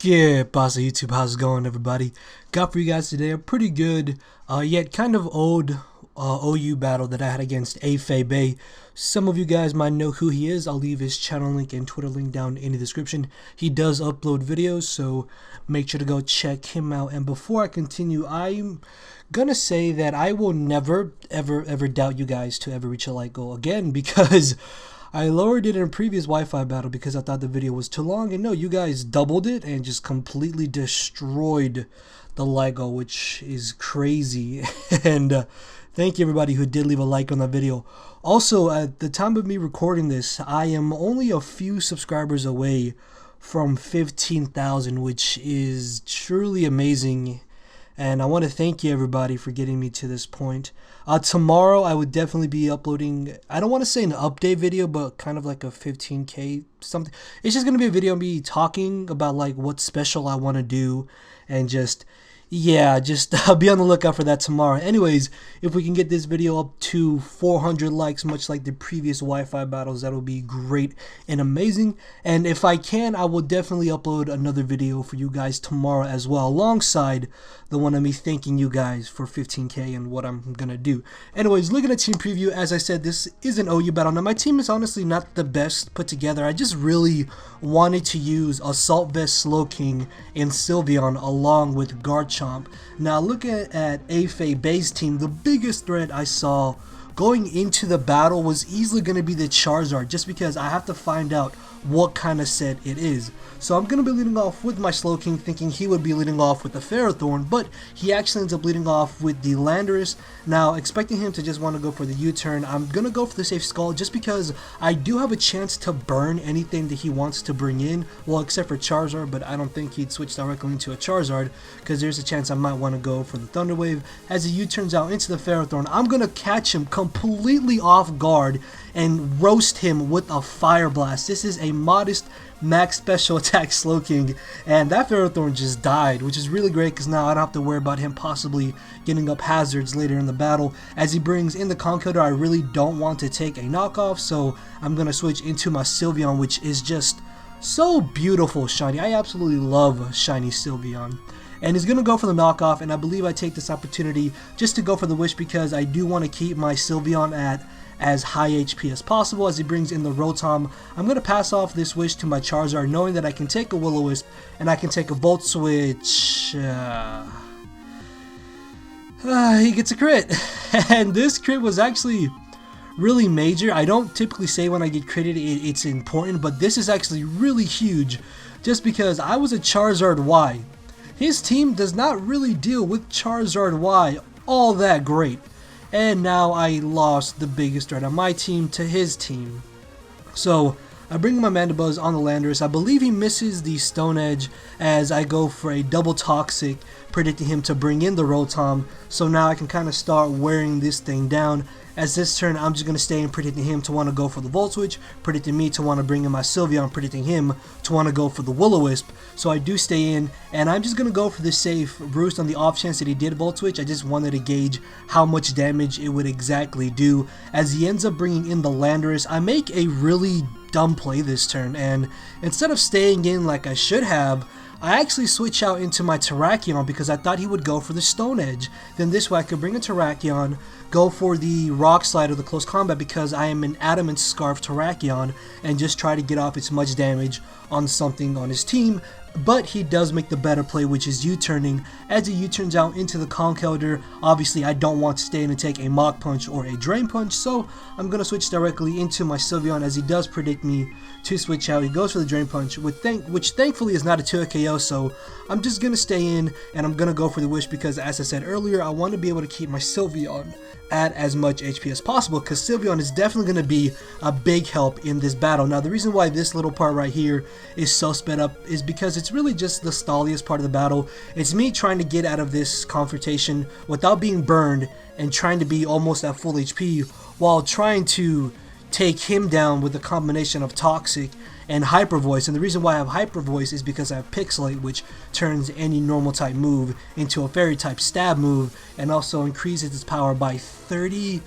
Yeah, boss of YouTube, how's it going, everybody? Got for you guys today a pretty good, yet kind of old OU battle that I had against AyFayBay. Some of you guys might know who he is. I'll leave his channel link and Twitter link down in the description. He does upload videos, so make sure to go check him out. And before I continue, I'm gonna say that I will never, ever doubt you guys to ever reach a like goal again, because I lowered it in a previous Wi-Fi battle because I thought the video was too long, and no, you guys doubled it and just completely destroyed the like goal, which is crazy. And thank you everybody who did leave a like on that video. Also, at the time of me recording this, I am only a few subscribers away from 15,000, which is truly amazing. And I want to thank you everybody for getting me to this point. Tomorrow I would definitely be uploading, I don't want to say an update video, but kind of like a 15K something. It's just going to be a video of me talking about like what special I want to do, and just be on the lookout for that tomorrow. Anyways, if we can get this video up to 400 likes, much like the previous Wi-Fi battles, that will be great and amazing. And if I can, I will definitely upload another video for you guys tomorrow as well, alongside the one of me thanking you guys for 15K and what I'm gonna do. Anyways, looking at team preview, as I said, this is an OU battle. Now my team is honestly not the best put together. I just really wanted to use Assault Vest Slowking and Sylveon along with Garchomp. Now look at AyFayBay's team. The biggest threat I saw going into the battle was easily going to be the Charizard, just because I have to find out what kind of set it is. So I'm going to be leading off with my Slowking, thinking he would be leading off with the Ferrothorn, but he actually ends up leading off with the Landorus. Now, expecting him to just want to go for the U-turn, I'm going to go for the safe Skull, just because I do have a chance to burn anything that he wants to bring in, well, except for Charizard, but I don't think he'd switch directly into a Charizard, because there's a chance I might want to go for the Thunder Wave. As he U-turns out into the Ferrothorn, I'm going to catch him completely off guard and roast him with a Fire Blast. This is a modest max special attack Slowking, and that Ferrothorn just died, which is really great because now I don't have to worry about him possibly getting up hazards later in the battle. As he brings in the Conkeldurr, I really don't want to take a knockoff, so I'm going to switch into my Sylveon, which is just so beautiful shiny. I absolutely love shiny Sylveon. And he's going to go for the knockoff, and I believe I take this opportunity just to go for the wish, because I do want to keep my Sylveon at as high HP as possible. As he brings in the Rotom, I'm going to pass off this wish to my Charizard, knowing that I can take a Will-O-Wisp and I can take a Volt Switch. He gets a crit. And this crit was actually really major. I don't typically say when I get critted it's important, but this is actually really huge, just because I was a Charizard Y. His team does not really deal with Charizard Y all that great. And now I lost the biggest threat on my team to his team. So I bring my Mandibuzz on the Landorus. I believe he misses the Stone Edge as I go for a double Toxic, predicting him to bring in the Rotom. So now I can kind of start wearing this thing down. As this turn, I'm just going to stay in, predicting him to want to go for the Volt Switch, predicting me to want to bring in my Sylveon, predicting him to want to go for the Will-O-Wisp. So I do stay in, and I'm just going to go for the safe Roost on the off chance that he did Volt Switch. I just wanted to gauge how much damage it would exactly do. As he ends up bringing in the Landorus, I make a really dumb play this turn, and instead of staying in like I should have, I actually switch out into my Terrakion because I thought he would go for the Stone Edge. Then this way I could bring a Terrakion, go for the Rock Slide or the Close Combat because I am an Adamant Scarf Terrakion, and just try to get off as much damage on something on his team. But he does make the better play, which is U-turning. As he U-turns out into the Conkeldurr, obviously I don't want to stay in and take a Mach Punch or a Drain Punch, so I'm going to switch directly into my Sylveon as he does predict me to switch out. He goes for the Drain Punch, which thankfully is not a 2-KO, so I'm just going to stay in, and I'm going to go for the Wish because, as I said earlier, I want to be able to keep my Sylveon at as much HP as possible, because Sylveon is definitely going to be a big help in this battle. Now the reason why this little part right here is so sped up is because it's really just the stalliest part of the battle. It's me trying to get out of this confrontation without being burned and trying to be almost at full HP while trying to take him down with a combination of Toxic and Hyper Voice. And the reason why I have Hyper Voice is because I have Pixelate, which turns any normal type move into a fairy type stab move, and also increases its power by 30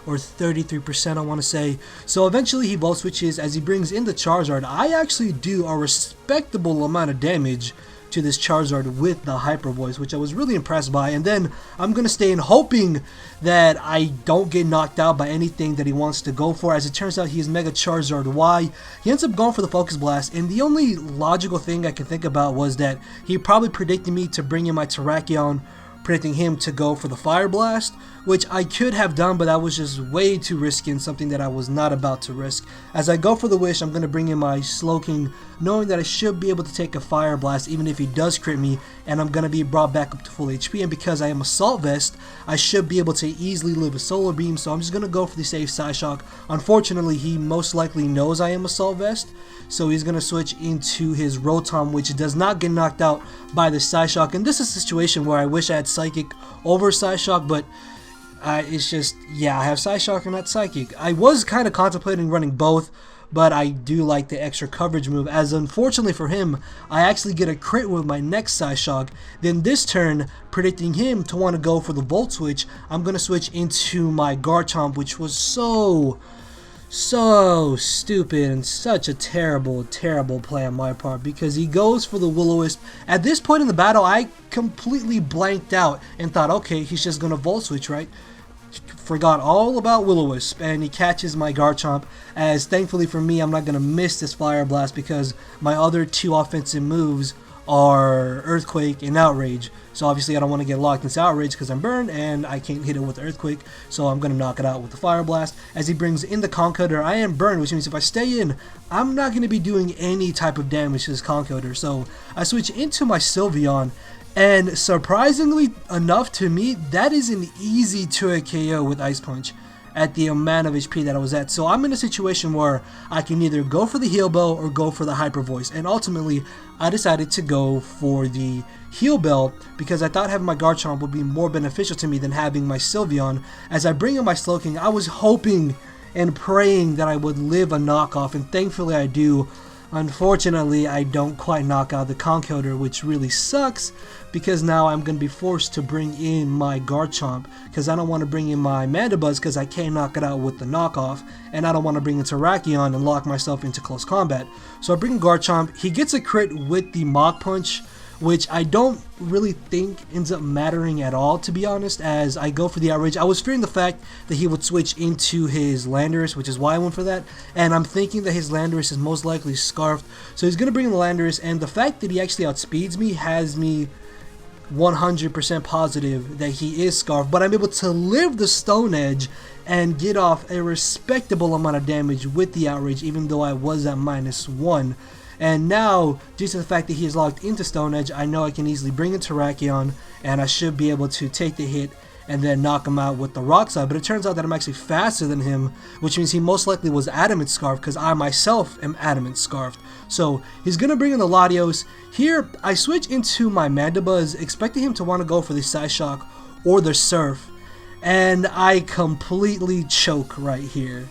or 33%, I want to say. So eventually he Volt Switches. As he brings in the Charizard, I actually do a respectable amount of damage to this Charizard with the Hyper Voice, which I was really impressed by. And then I'm going to stay in hoping that I don't get knocked out by anything that he wants to go for. As it turns out, he is Mega Charizard Y. He ends up going for the Focus Blast, and the only logical thing I can think about was that he probably predicted me to bring in my Terrakion, predicting him to go for the Fire Blast, which I could have done, but that was just way too risky and something that I was not about to risk. As I go for the Wish, I'm going to bring in my Slowking, knowing that I should be able to take a Fire Blast even if he does crit me, and I'm going to be brought back up to full HP, and because I am Assault Vest, I should be able to easily live a Solar Beam, so I'm just going to go for the safe Psyshock. Unfortunately, he most likely knows I am Assault Vest, so he's going to switch into his Rotom, which does not get knocked out by the Psyshock, and this is a situation where I wish I had Psychic over Psyshock, but it's just, yeah, I have Psyshock and not Psychic. I was kind of contemplating running both, but I do like the extra coverage move, as unfortunately for him, I actually get a crit with my next Psyshock. Then this turn, predicting him to want to go for the Volt Switch, I'm going to switch into my Garchomp, which was so stupid and such a terrible play on my part, because he goes for the Will-O-Wisp. At this point in the battle, I completely blanked out and thought, okay, he's just going to Volt Switch, right? Forgot all about Will-O-Wisp, and he catches my Garchomp, as thankfully for me, I'm not going to miss this Fire Blast because my other two offensive moves are Earthquake and Outrage. So obviously I don't want to get locked into Outrage because I'm burned and I can't hit it with Earthquake, so I'm going to knock it out with the Fire Blast. As he brings in the Conkeldurr, I am burned, which means if I stay in, I'm not going to be doing any type of damage to this Conkeldurr. So I switch into my Sylveon, and surprisingly enough to me, that is an easy 2-hit KO with Ice Punch at the amount of HP that I was at. So I'm in a situation where I can either go for the Heal Bell or go for the Hyper Voice, and ultimately I decided to go for the Heal Bell because I thought having my Garchomp would be more beneficial to me than having my Sylveon. As I bring in my Slowking, I was hoping and praying that I would live a knockoff, and thankfully I do. Unfortunately, I don't quite knock out the Conkeldurr, which really sucks because now I'm going to be forced to bring in my Garchomp because I don't want to bring in my Mandibuzz because I can't knock it out with the knockoff, and I don't want to bring in Terrakion and lock myself into close combat. So I bring in Garchomp. He gets a crit with the Mach Punch, which I don't really think ends up mattering at all, to be honest, as I go for the Outrage. I was fearing the fact that he would switch into his Landorus, which is why I went for that, and I'm thinking that his Landorus is most likely Scarfed, so he's going to bring in the Landorus, and the fact that he actually outspeeds me has me 100% positive that he is Scarfed, but I'm able to live the Stone Edge and get off a respectable amount of damage with the Outrage, even though I was at -1. And now, due to the fact that he is locked into Stone Edge, I know I can easily bring in Terrakion, and I should be able to take the hit and then knock him out with the Rock Slide. But it turns out that I'm actually faster than him, which means he most likely was Adamant Scarf, because I myself am Adamant Scarfed. So he's going to bring in the Latios. Here, I switch into my Mandibuzz, expecting him to want to go for the Psyshock or the Surf, and I completely choke right here.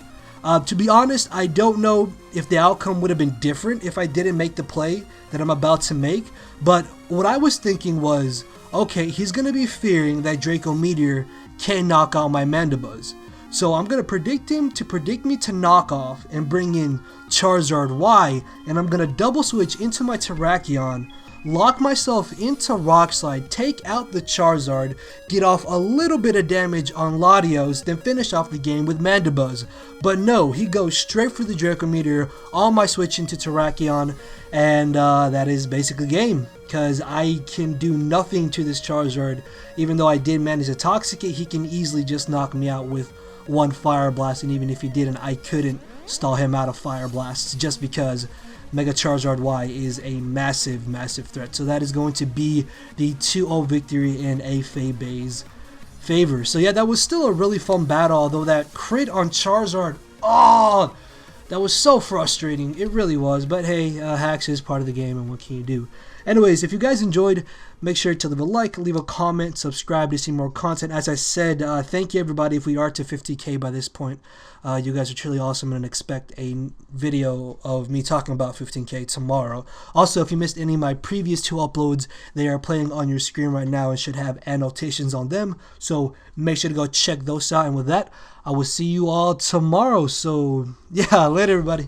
To be honest, I don't know if the outcome would have been different if I didn't make the play that I'm about to make, but what I was thinking was, okay, he's going to be fearing that Draco Meteor can knock out my Mandibuzz. So I'm going to predict him to predict me to knock off and bring in Charizard Y, and I'm going to double switch into my Terrakion, lock myself into Rock Slide, take out the Charizard, get off a little bit of damage on Latios, then finish off the game with Mandibuzz. But no, he goes straight for the Draco Meteor on my switch into Terrakion, and that is basically game, because I can do nothing to this Charizard. Even though I did manage to Toxicate, he can easily just knock me out with one Fire Blast, and even if he didn't, I couldn't stall him out of Fire Blasts just because Mega Charizard Y is a massive threat. So that is going to be the 2-0 victory in AyFayBays' favor. So yeah, that was still a really fun battle, although that crit on Charizard, oh, that was so frustrating. It really was, but hey, hacks is part of the game, and what can you do? Anyways, if you guys enjoyed, make sure to leave a like, leave a comment, subscribe to see more content. As I said, thank you everybody. If we are to 50K by this point, you guys are truly awesome, and expect a video of me talking about 15K tomorrow. Also, if you missed any of my previous 2 uploads, they are playing on your screen right now and should have annotations on them. So make sure to go check those out. And with that, I will see you all tomorrow. So yeah, later everybody.